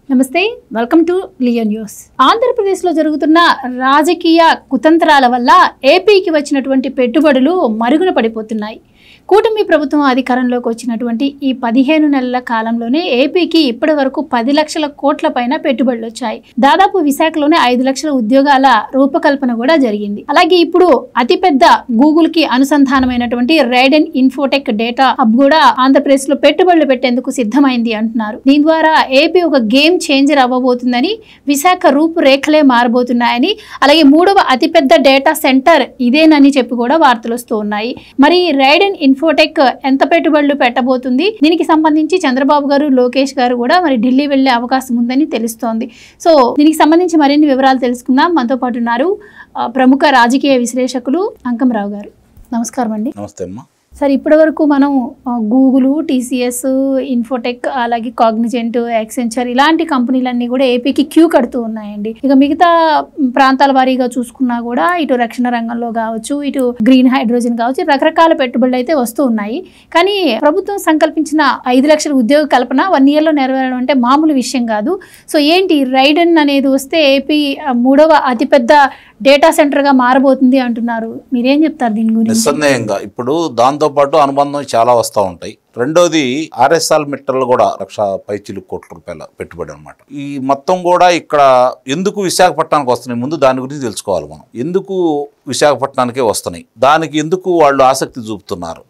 నమస్తే, welcome to Leo news. ఆంధ్రప్రదేశ్లో జరుగుతున్న రాజకీయ కుతంత్రాల వల్ల ఏపీకి వచ్చినటువంటి పెట్టుబడులు మరుగున పడిపోతున్నాయి. కూటమి ప్రభుత్వం అధికారంలోకి వచ్చినటువంటి ఈ 15 నెలల కాలంలోనే ఏపీకి ఇప్పటి వరకు 10 లక్షల కోట్ల పైన పెట్టుబడులు వచ్చాయి. దాదాపు విశాఖలోనే 5 లక్షల ఉద్యోగాల రూపకల్పన కూడా జరిగింది. అలాగే ఇప్పుడు అతిపెద్ద గూగుల్ కి అనుసంధానమైనటువంటి రైడెన్ ఇన్ఫోటెక్ డేటా హబ్ కూడా ఆంధ్రప్రదేశ్ లో పెట్టుబడులు పెట్టేందుకు సిద్ధమైంది అంటున్నారు. దీని ద్వారా ఏపీ ఒక గేమ్ చేంజర్ అవ్వబోతుందని, విశాఖ రూపురేఖలే మారబోతున్నాయని, అలాగే 3వ అతిపెద్ద డేటా సెంటర్ ఇదేనని చెప్పి కూడా వార్తలు వస్తూ ఉన్నాయి. మరి రైడెన్ ఇన్ఫోటెక్ ఎంత పెట్టుబడులు పెట్టబోతుంది, దీనికి సంబంధించి చంద్రబాబు గారు, లోకేష్ గారు కూడా మరి ఢిల్లీ వెళ్లే అవకాశం ఉందని తెలుస్తోంది. సో దీనికి సంబంధించి మరిన్ని వివరాలు తెలుసుకుందాం. మనతో పాటు ఉన్నారు ప్రముఖ రాజకీయ విశ్లేషకులు అంకంరావు గారు. నమస్కారం అండి. నమస్తే అమ్మా. సార్, ఇప్పటి వరకు మనం గూగుల్, టీసీఎస్, ఇన్ఫోటెక్, అలాగే కాగ్నిజెంట్, యాక్సెంచర్ ఇలాంటి కంపెనీలన్నీ కూడా ఏపీకి క్యూ కడుతూ ఉన్నాయండి. ఇక మిగతా ప్రాంతాల వారీగా చూసుకున్నా కూడా ఇటు రక్షణ రంగంలో కావచ్చు, ఇటు గ్రీన్ హైడ్రోజన్ కావచ్చు, రకరకాల పెట్టుబడులు అయితే వస్తూ ఉన్నాయి. కానీ ప్రభుత్వం సంకల్పించిన 5 లక్షల ఉద్యోగ కల్పన 1 yearలో నెరవేరడం అంటే మామూలు విషయం కాదు. సో ఏంటి రైడెన్ అనేది వస్తే ఏపీ 3వ అతిపెద్ద డేటా సెంటర్ గా మారబోతుంది అంటున్నారు. మీరేం చెప్తారు దీని గురించి? నిస్సందేహంగా ఇప్పుడు దాంతో పాటు అనుబంధం చాలా వస్తూ ఉంటాయి. రెండోది ఆర్ఎస్ఆర్ మిట్టర్లు కూడా 1,00,000 కోట్ల రూపాయల పెట్టుబడి అనమాట. ఈ మొత్తం కూడా ఇక్కడ ఎందుకు విశాఖపట్నానికి వస్తున్నాయి, ముందు దాని గురించి తెలుసుకోవాలి మనం. ఎందుకు విశాఖపట్నానికే వస్తున్నాయి, దానికి ఎందుకు వాళ్ళు ఆసక్తి చూపుతున్నారు?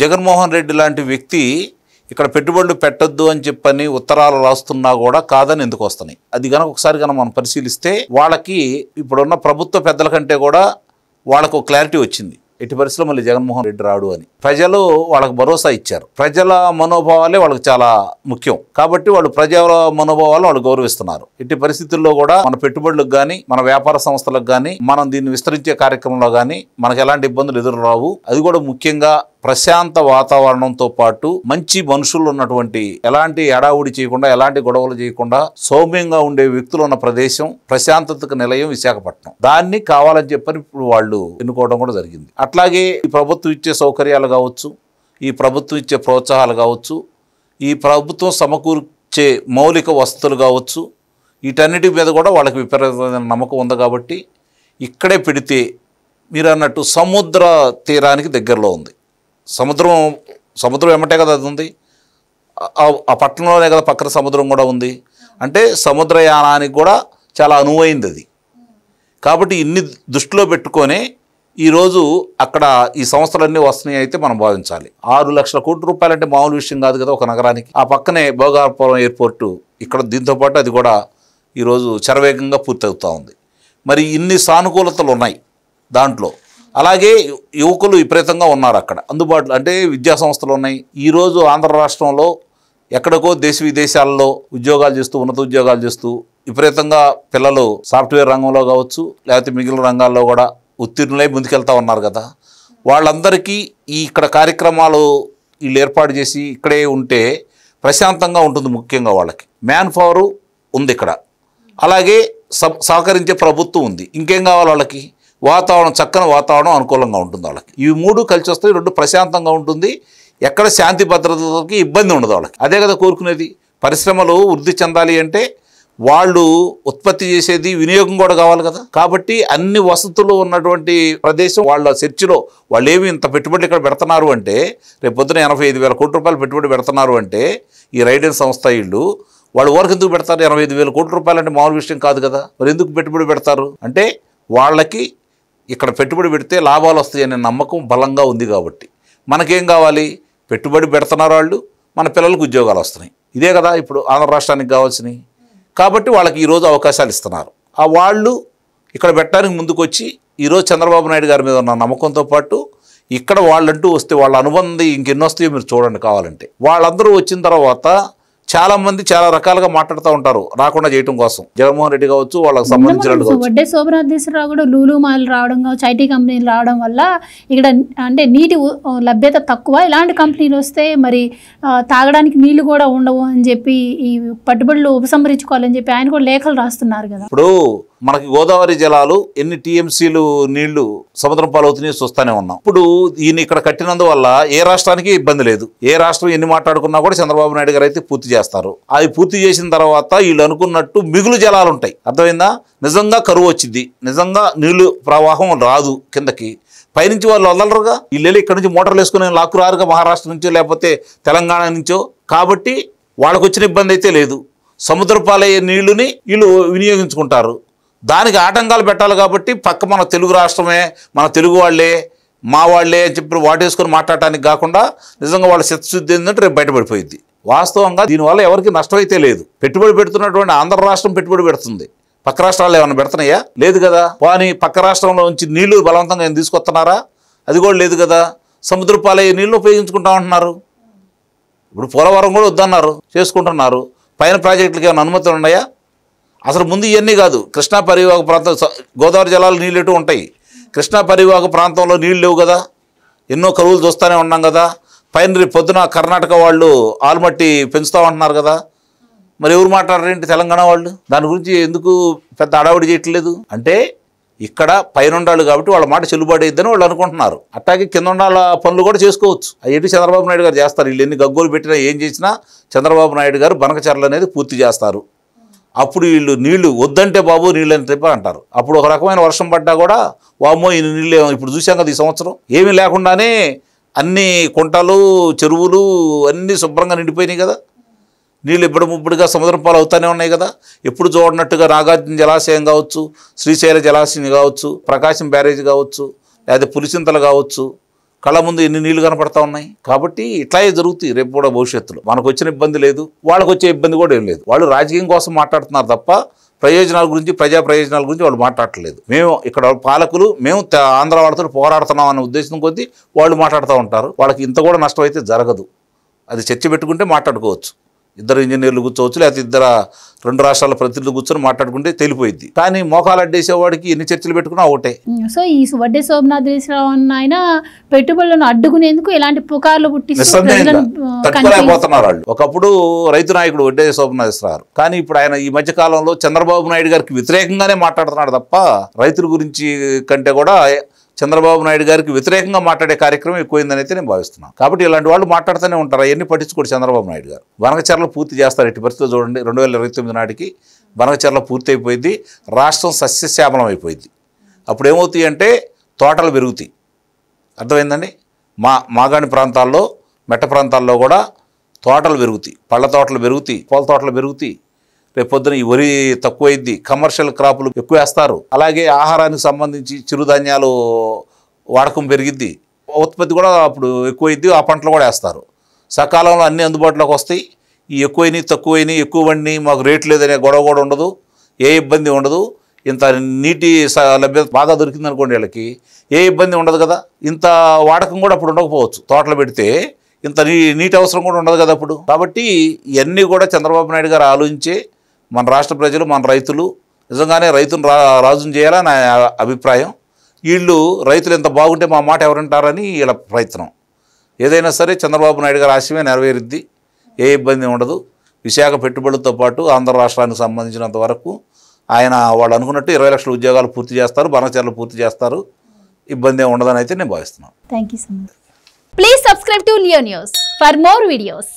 జగన్మోహన్ రెడ్డి లాంటి వ్యక్తి ఇక్కడ పెట్టుబడులు పెట్టొద్దు అని చెప్పని ఉత్తరాలు రాస్తున్నా కూడా కాదని ఎందుకు వస్తున్నాయి? అది కనుక ఒకసారి కనుక మనం పరిశీలిస్తే వాళ్ళకి ఇప్పుడున్న ప్రభుత్వ పెద్దల కంటే కూడా వాళ్ళకు క్లారిటీ వచ్చింది, ఎట్టి పరిస్థితుల్లో మళ్ళీ జగన్మోహన్ రెడ్డి రాడు అని. ప్రజలు వాళ్ళకు భరోసా ఇచ్చారు. ప్రజల మనోభావాలే వాళ్ళకి చాలా ముఖ్యం కాబట్టి వాళ్ళు ప్రజల మనోభావాలను వాళ్ళు గౌరవిస్తున్నారు. ఎట్టి పరిస్థితుల్లో కూడా మన పెట్టుబడులకు కానీ, మన వ్యాపార సంస్థలకు కానీ, మనం దీన్ని విస్తరించే కార్యక్రమంలో కానీ మనకు ఎలాంటి ఇబ్బందులు ఎదురు రావు. అది కూడా ముఖ్యంగా ప్రశాంత వాతావరణంతో పాటు మంచి మనుషులు ఉన్నటువంటి, ఎలాంటి ఎడావుడి చేయకుండా, ఎలాంటి గొడవలు చేయకుండా సౌమ్యంగా ఉండే వ్యక్తులు ఉన్న ప్రదేశం, ప్రశాంతతకు నిలయం విశాఖపట్నం. దాన్ని కావాలని చెప్పని ఇప్పుడు వాళ్ళు ఎన్నుకోవడం కూడా జరిగింది. అట్లాగే ఈ ప్రభుత్వం ఇచ్చే సౌకర్యాలు కావచ్చు, ఈ ప్రభుత్వం ఇచ్చే ప్రోత్సాహాలు కావచ్చు, ఈ ప్రభుత్వం సమకూర్చే మౌలిక వసతులు కావచ్చు, వీటన్నిటి మీద కూడా వాళ్ళకి విపరీతమైన నమ్మకం ఉంది. కాబట్టి ఇక్కడే పెడితే మీరు అన్నట్టు సముద్ర తీరానికి దగ్గరలో ఉంది. సముద్రం ఏమంటే కదా అది ఉంది, ఆ పట్టణంలోనే కదా పక్కన సముద్రం కూడా ఉంది. అంటే సముద్రయానానికి కూడా చాలా అనువైంది అది. కాబట్టి ఇన్ని దృష్టిలో పెట్టుకొని ఈరోజు అక్కడ ఈ సంస్థలన్నీ వస్తున్నాయి అయితే మనం భావించాలి. 6 లక్షల కోట్ల రూపాయలు అంటే మామూలు విషయం కాదు కదా ఒక నగరానికి. ఆ పక్కనే భోగాపురం ఎయిర్పోర్టు ఇక్కడ, దీంతోపాటు అది కూడా ఈరోజు శరవేగంగా పూర్తవుతూ ఉంది. మరి ఇన్ని సానుకూలతలు ఉన్నాయి దాంట్లో. అలాగే యువకులు విపరీతంగా ఉన్నారు అక్కడ అందుబాటులో. అంటే విద్యా సంస్థలు ఉన్నాయి. ఈరోజు ఆంధ్ర రాష్ట్రంలో ఎక్కడికో దేశ విదేశాల్లో ఉద్యోగాలు చేస్తూ, ఉన్నత ఉద్యోగాలు చేస్తూ విపరీతంగా పిల్లలు సాఫ్ట్వేర్ రంగంలో కావచ్చు, లేకపోతే మిగిలిన రంగాల్లో కూడా ఉత్తీర్ణులై ముందుకెళ్తూ ఉన్నారు కదా. వాళ్ళందరికీ ఈ ఇక్కడ కార్యక్రమాలు వీళ్ళు ఏర్పాటు చేసి ఇక్కడే ఉంటే ప్రశాంతంగా ఉంటుంది. ముఖ్యంగా వాళ్ళకి మ్యాన్ పవర్ ఉంది ఇక్కడ, అలాగే సహకరించే ప్రభుత్వం ఉంది. ఇంకేం కావాలి వాళ్ళకి? వాతావరణం, చక్కని వాతావరణం అనుకూలంగా ఉంటుంది వాళ్ళకి. ఇవి 3 కలిసి వస్తాయి. 2 ప్రశాంతంగా ఉంటుంది, ఎక్కడ శాంతి భద్రతలకి ఇబ్బంది ఉండదు వాళ్ళకి. అదే కదా కోరుకునేది. పరిశ్రమలు వృద్ధి చెందాలి అంటే వాళ్ళు ఉత్పత్తి చేసేది వినియోగం కూడా కావాలి కదా. కాబట్టి అన్ని వసతులు ఉన్నటువంటి ప్రదేశం వాళ్ళ చర్చిలో వాళ్ళు ఏమి ఇంత పెట్టుబడులు ఇక్కడ పెడుతున్నారు అంటే, రేపు పొద్దున 85,000 కోట్ల రూపాయలు పెట్టుబడి పెడుతున్నారు అంటే ఈ రైడెన్ సంస్థ వీళ్ళు, వాళ్ళు వరకు ఎందుకు పెడతారు? 85,000 కోట్ల రూపాయలు అంటే మామూలు విషయం కాదు కదా. మరి ఎందుకు పెట్టుబడి పెడతారు అంటే వాళ్ళకి ఇక్కడ పెట్టుబడి పెడితే లాభాలు వస్తాయనే నమ్మకం బలంగా ఉంది. కాబట్టి మనకేం కావాలి? పెట్టుబడి పెడుతున్నారు వాళ్ళు, మన పిల్లలకు ఉద్యోగాలు వస్తున్నాయి. ఇదే కదా ఇప్పుడు ఆంధ్ర రాష్ట్రానికి కావాల్సినవి. కాబట్టి వాళ్ళకి ఈరోజు అవకాశాలు ఇస్తున్నారు. ఆ వాళ్ళు ఇక్కడ పెట్టడానికి ముందుకు వచ్చి ఈరోజు చంద్రబాబు నాయుడు గారి మీద ఉన్న నమ్మకంతో పాటు ఇక్కడ వాళ్ళంటూ వస్తే వాళ్ళ అనుబంధం ఇంకెన్నో వస్తాయో మీరు చూడండి కావాలంటే. వాళ్ళందరూ వచ్చిన తర్వాత చాలామంది చాలా రకాలుగా మాట్లాడుతూ ఉంటారు రాకుండా చేయడం కోసం. జగన్మోహన్ రెడ్డి కావచ్చు, వాళ్ళకి సంబంధించిన వడ్డే శోభనాథేశ్వరరావు కూడా లూలు మాల్ రావడం కావచ్చు, ఐటీ కంపెనీలు రావడం వల్ల ఇక్కడ అంటే నీటి లభ్యత తక్కువ. ఇలాంటి కంపెనీలు వస్తే మరి తాగడానికి నీళ్లు కూడా ఉండవు అని చెప్పి ఈ పట్టుబడులు ఉపసంహరించుకోవాలని చెప్పి ఆయన కూడా లేఖలు రాస్తున్నారు కదా. ఇప్పుడు మనకి గోదావరి జలాలు ఎన్ని టీఎంసీలు నీళ్లు సముద్రం పాలవుతున్నాయో చూస్తూనే ఉన్నాం. ఇప్పుడు ఈయన ఇక్కడ కట్టినందువల్ల ఏ రాష్ట్రానికి ఇబ్బంది లేదు. ఏ రాష్ట్రం ఎన్ని మాట్లాడుకున్నా కూడా చంద్రబాబు నాయుడు గారు అయితే పూర్తి చేస్తారు. అది పూర్తి చేసిన తర్వాత వీళ్ళు అనుకున్నట్టు మిగులు జలాలు ఉంటాయి. అర్థమైందా? నిజంగా కరువు వచ్చింది, నిజంగా నీళ్లు ప్రవాహం రాదు కిందకి, పైనుంచి వాళ్ళు వదలరుగా. వీళ్ళు ఇక్కడ నుంచి మోటార్లు వేసుకుని లాక్కు రారుగా మహారాష్ట్ర నుంచో లేకపోతే తెలంగాణ నుంచో. కాబట్టి వాళ్ళకు వచ్చిన ఇబ్బంది అయితే లేదు. సముద్రపాలయ్యే నీళ్లుని వీళ్ళు వినియోగించుకుంటారు. దానికి ఆటంకాలు పెట్టాలి కాబట్టి పక్క మన తెలుగు రాష్ట్రమే, మన తెలుగు వాళ్ళే, మా వాళ్ళే అని చెప్పి వాటేసుకొని మాట్లాడటానికి కాకుండా నిజంగా వాళ్ళ చిత్తశుద్ధి ఏంటంటే రేపు బయటపడిపోయింది. వాస్తవంగా దీనివల్ల ఎవరికి నష్టం అయితే లేదు. పెట్టుబడి పెడుతున్నటువంటి ఆంధ్ర రాష్ట్రం పెట్టుబడి పెడుతుంది. పక్క రాష్ట్రాలు ఏమైనా పెడుతున్నాయా? లేదు కదా. కానీ పక్క రాష్ట్రంలో నుంచి నీళ్లు బలవంతంగా ఏం తీసుకొస్తున్నారా? అది కూడా లేదు కదా. సముద్రపాలయ్యే నీళ్లు ఉపయోగించుకుంటామంటున్నారు. ఇప్పుడు పోలవరం కూడా వద్దన్నారు, చేసుకుంటున్నారు. పైన ప్రాజెక్టులకి ఏమైనా అనుమతులు ఉన్నాయా? అసలు ముందు ఇవన్నీ కాదు. కృష్ణా పరివాహక ప్రాంతం, గోదావరి జలాలు నీళ్ళు ఎటు ఉంటాయి, కృష్ణా పరివాహక ప్రాంతంలో నీళ్ళు లేవు కదా. ఎన్నో కరువులు చూస్తూనే ఉన్నాం కదా. పైన పొద్దున కర్ణాటక వాళ్ళు ఆల్మట్టి పెంచుతామంటున్నారు కదా. మరి ఎవరు మాట్లాడరేంటి? తెలంగాణ వాళ్ళు. దాని గురించి ఎందుకు పెద్ద అడావుడి చేయట్లేదు? అంటే ఇక్కడ పైన ఉండాలి కాబట్టి వాళ్ళ మాట చెల్లుబాటు అయిద్దని వాళ్ళు అనుకుంటున్నారు. అట్లాగే కింద ఉండాల పనులు కూడా చేసుకోవచ్చు. అవి చంద్రబాబు నాయుడు గారు చేస్తారు. వీళ్ళు ఎన్ని గగ్గోలు పెట్టినా ఏం చేసినా చంద్రబాబు నాయుడు గారు బనకచెర్ల అనేది పూర్తి చేస్తారు. అప్పుడు వీళ్ళు నీళ్లు వద్దంటే బాబు నీళ్ళు అని చెప్పి అంటారు. అప్పుడు ఒక రకమైన వర్షం పడ్డా కూడా వామ్మో ఈ నీళ్ళు ఇప్పుడు చూసాం కదా. ఈ సంవత్సరం ఏమీ లేకుండానే అన్ని కుంటలు, చెరువులు అన్నీ శుభ్రంగా నిండిపోయినాయి కదా. నీళ్ళు ఇప్పుడుగా సముద్రం పాలు అవుతూనే ఉన్నాయి కదా. ఎప్పుడు చూడనట్టుగా నాగార్జున జలాశయం కావచ్చు, శ్రీశైల జలాశయం కావచ్చు, ప్రకాశం బ్యారేజ్ కావచ్చు, లేదా పులిచింతలు కావచ్చు, కళ్ళ ముందు ఎన్ని నీళ్లు కనపడతా ఉన్నాయి. కాబట్టి ఇట్లాగే జరుగుతాయి రేపు కూడా భవిష్యత్తులో. మనకు వచ్చిన ఇబ్బంది లేదు, వాళ్ళకు వచ్చే ఇబ్బంది కూడా ఏం లేదు. వాళ్ళు రాజకీయం కోసం మాట్లాడుతున్నారు తప్ప ప్రయోజనాల గురించి, ప్రజా ప్రయోజనాల గురించి వాళ్ళు మాట్లాడట్లేదు. మేము ఇక్కడ పాలకులు, మేము ఆంధ్ర వాళ్ళతో పోరాడుతున్నాం అనే ఉద్దేశం కొద్దీ వాళ్ళు మాట్లాడుతూ ఉంటారు. వాళ్ళకి ఇంత కూడా నష్టం అయితే జరగదు. అది చర్చ పెట్టుకుంటే మాట్లాడుకోవచ్చు. ఇద్దరు ఇంజనీర్లు కూర్చోవచ్చు, లేకపోతే రెండు రాష్ట్రాల ప్రతినిధులు కూర్చొని మాట్లాడుకుంటే తెలిపోయింది. కానీ మోకాలు అడ్డేసేవాడికి ఎన్ని చర్చలు పెట్టుకున్నా ఒకటే. సో ఈ వడ్డే శోభనాథేశ్వరరావు ఆయన పెట్టుబడులను అడ్డుకునేందుకు ఎలాంటి పుకార్లు తట్టుకోలేకపోతున్నారు వాళ్ళు. ఒకప్పుడు రైతు నాయకుడు వడ్డే శోభనాథేశ్వరరావు, కానీ ఇప్పుడు ఆయన ఈ మధ్య కాలంలో చంద్రబాబు నాయుడు గారికి వ్యతిరేకంగానే మాట్లాడుతున్నాడు తప్ప రైతుల గురించి కంటే కూడా చంద్రబాబు నాయుడు గారికి వ్యతిరేకంగా మాట్లాడే కార్యక్రమం ఎక్కువైందని అయితే నేను భావిస్తున్నాను. కాబట్టి ఇలాంటి వాళ్ళు మాట్లాడుతూనే ఉంటారు. అవన్నీ పట్టించుకోడు చంద్రబాబు నాయుడు గారు. బనకచెర్ల పూర్తి చేస్తారు. ఎట్టి పరిస్థితుల్లో చూడండి, 2029 నాటికి బనకచెర్ల పూర్తి అయిపోయింది. రాష్ట్రం సస్యశ్యామలం అయిపోయింది. అప్పుడు ఏమవుతాయి అంటే తోటలు పెరుగుతాయి. అర్థమైందండి? మాగాణి ప్రాంతాల్లో, మెట్ట ప్రాంతాల్లో కూడా తోటలు పెరుగుతాయి, పళ్ళ తోటలు పెరుగుతాయి, పూల తోటలు పెరుగుతాయి. రేపు పొద్దున ఈ వరి తక్కువైద్ది, కమర్షియల్ క్రాపులు ఎక్కువ వేస్తారు. అలాగే ఆహారానికి సంబంధించి చిరుధాన్యాలు వాడకం పెరిగిద్ది, ఉత్పత్తి కూడా అప్పుడు ఎక్కువైద్ది. ఆ పంటలు కూడా వేస్తారు. సకాలంలో అన్నీ అందుబాటులోకి వస్తాయి. ఈ ఎక్కువైనవి తక్కువైనవి, ఎక్కువ వండి మాకు రేట్ లేదనే గొడవ కూడా ఉండదు, ఏ ఇబ్బంది ఉండదు. ఇంత నీటి లభ్యత బాగా దొరికింది అనుకోండి, వీళ్ళకి ఏ ఇబ్బంది ఉండదు కదా. ఇంత వాడకం కూడా అప్పుడు ఉండకపోవచ్చు. తోటలు పెడితే ఇంత నీటి అవసరం కూడా ఉండదు కదా అప్పుడు. కాబట్టి ఇవన్నీ కూడా చంద్రబాబు నాయుడు గారు ఆలోచించే మన రాష్ట్ర ప్రజలు, మన రైతులు నిజంగానే రైతును రాజును చేయాలని నా అభిప్రాయం. వీళ్ళు రైతులు ఎంత బాగుంటే మా మాట ఎవరంటారని వీళ్ళ ప్రయత్నం. ఏదైనా సరే చంద్రబాబు నాయుడు గారి ఆశయమే నెరవేరుద్ది, ఏ ఇబ్బంది ఉండదు. విశాఖ పెట్టుబడులతో పాటు ఆంధ్ర రాష్ట్రానికి సంబంధించినంత వరకు ఆయన వాళ్ళు అనుకున్నట్టు 20 లక్షల ఉద్యోగాలు పూర్తి చేస్తారు, బనకచెర్ల పూర్తి చేస్తారు. ఇబ్బంది ఉండదని అయితే నేను భావిస్తున్నాను. Thank you so much. Please subscribe to Leo news for more videos.